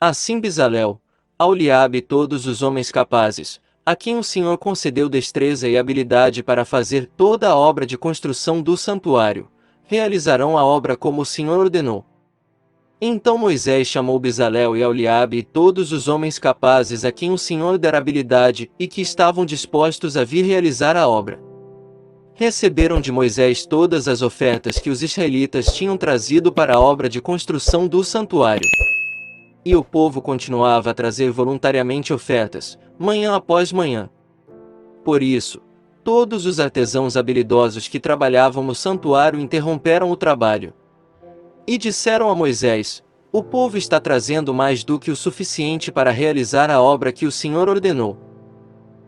Assim Bezalel, Aholiabe e todos os homens capazes, a quem o Senhor concedeu destreza e habilidade para fazer toda a obra de construção do santuário, realizarão a obra como o Senhor ordenou. Então Moisés chamou Bezalel e Aholiabe e todos os homens capazes a quem o Senhor dera habilidade e que estavam dispostos a vir realizar a obra. Receberam de Moisés todas as ofertas que os israelitas tinham trazido para a obra de construção do santuário. E o povo continuava a trazer voluntariamente ofertas, manhã após manhã. Por isso, todos os artesãos habilidosos que trabalhavam no santuário interromperam o trabalho. E disseram a Moisés: o povo está trazendo mais do que o suficiente para realizar a obra que o Senhor ordenou.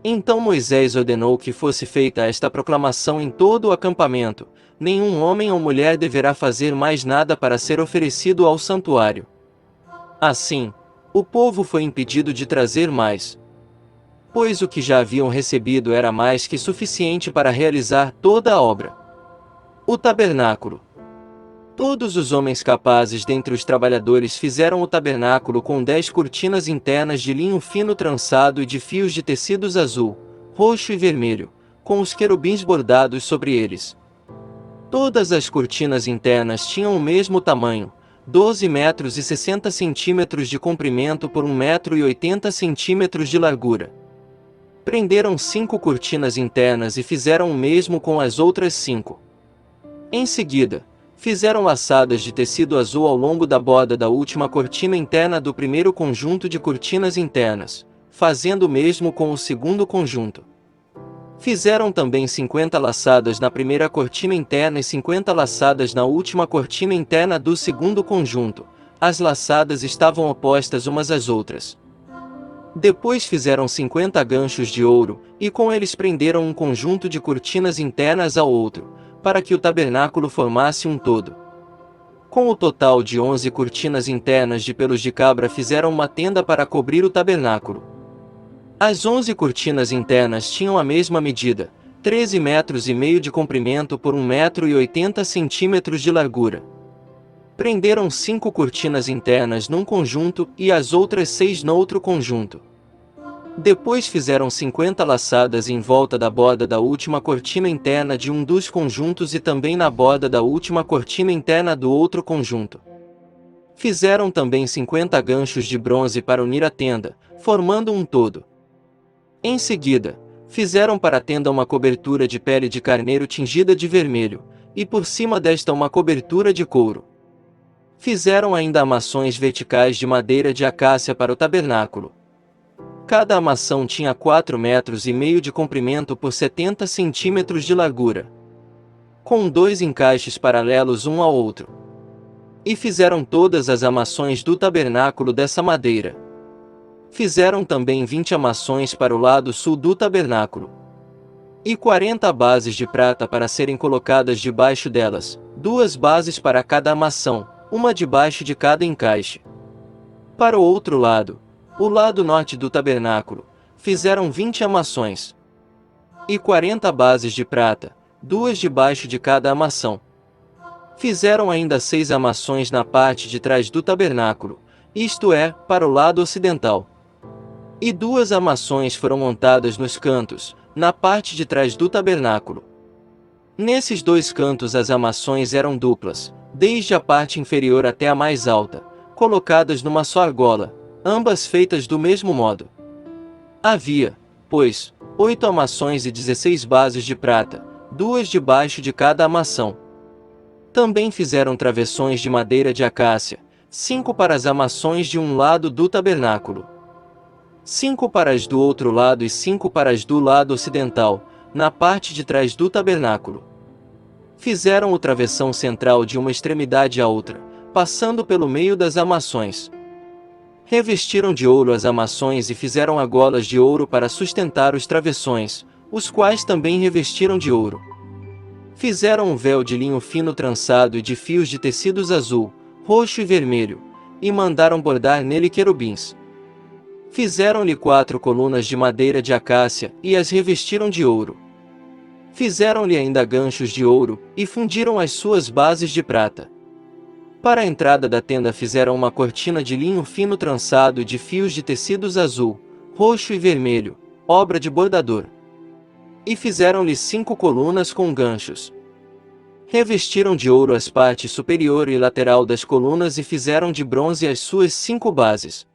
Então Moisés ordenou que fosse feita esta proclamação em todo o acampamento: nenhum homem ou mulher deverá fazer mais nada para ser oferecido ao santuário. Assim, o povo foi impedido de trazer mais, pois o que já haviam recebido era mais que suficiente para realizar toda a obra. O tabernáculo. Todos os homens capazes dentre os trabalhadores fizeram o tabernáculo com 10 cortinas internas de linho fino trançado e de fios de tecidos azul, roxo e vermelho, com os querubins bordados sobre eles. Todas as cortinas internas tinham o mesmo tamanho, 12 metros e 60 centímetros de comprimento por 1 metro e 80 centímetros de largura. Prenderam 5 cortinas internas e fizeram o mesmo com as outras 5. Em seguida, fizeram laçadas de tecido azul ao longo da borda da última cortina interna do primeiro conjunto de cortinas internas, fazendo o mesmo com o segundo conjunto. Fizeram também 50 laçadas na primeira cortina interna e 50 laçadas na última cortina interna do segundo conjunto. As laçadas estavam opostas umas às outras. Depois fizeram 50 ganchos de ouro, e com eles prenderam um conjunto de cortinas internas ao outro, para que o tabernáculo formasse um todo. Com o total de 11 cortinas internas de pelos de cabra fizeram uma tenda para cobrir o tabernáculo. As 11 cortinas internas tinham a mesma medida, 13 metros e meio de comprimento por 1 metro e 80 centímetros de largura. Prenderam 5 cortinas internas num conjunto e as outras 6 no outro conjunto. Depois fizeram 50 laçadas em volta da borda da última cortina interna de um dos conjuntos e também na borda da última cortina interna do outro conjunto. Fizeram também 50 ganchos de bronze para unir a tenda, formando um todo. Em seguida, fizeram para a tenda uma cobertura de pele de carneiro tingida de vermelho, e por cima desta uma cobertura de couro. Fizeram ainda armações verticais de madeira de acácia para o tabernáculo. Cada armação tinha 4 metros e meio de comprimento por 70 centímetros de largura, com 2 encaixes paralelos um ao outro. E fizeram todas as armações do tabernáculo dessa madeira. Fizeram também 20 armações para o lado sul do tabernáculo, e 40 bases de prata para serem colocadas debaixo delas, 2 bases para cada armação, uma debaixo de cada encaixe. Para o outro lado, o lado norte do tabernáculo, fizeram 20 armações e 40 bases de prata, 2 debaixo de cada armação. Fizeram ainda 6 armações na parte de trás do tabernáculo, isto é, para o lado ocidental. E 2 armações foram montadas nos cantos, na parte de trás do tabernáculo. Nesses 2 cantos as armações eram duplas, desde a parte inferior até a mais alta, colocadas numa só argola, ambas feitas do mesmo modo. Havia, pois, 8 armações e 16 bases de prata, 2 debaixo de cada armação. Também fizeram travessões de madeira de acácia, 5 para as armações de um lado do tabernáculo, 5 para as do outro lado e 5 para as do lado ocidental, na parte de trás do tabernáculo. Fizeram o travessão central de uma extremidade à outra, passando pelo meio das armações. Revestiram de ouro as armações e fizeram argolas de ouro para sustentar os travessões, os quais também revestiram de ouro. Fizeram um véu de linho fino trançado e de fios de tecidos azul, roxo e vermelho, e mandaram bordar nele querubins. Fizeram-lhe 4 colunas de madeira de acácia, e as revestiram de ouro. Fizeram-lhe ainda ganchos de ouro, e fundiram as suas bases de prata. Para a entrada da tenda fizeram uma cortina de linho fino trançado de fios de tecidos azul, roxo e vermelho, obra de bordador. E fizeram-lhe 5 colunas com ganchos. Revestiram de ouro as partes superior e lateral das colunas e fizeram de bronze as suas 5 bases.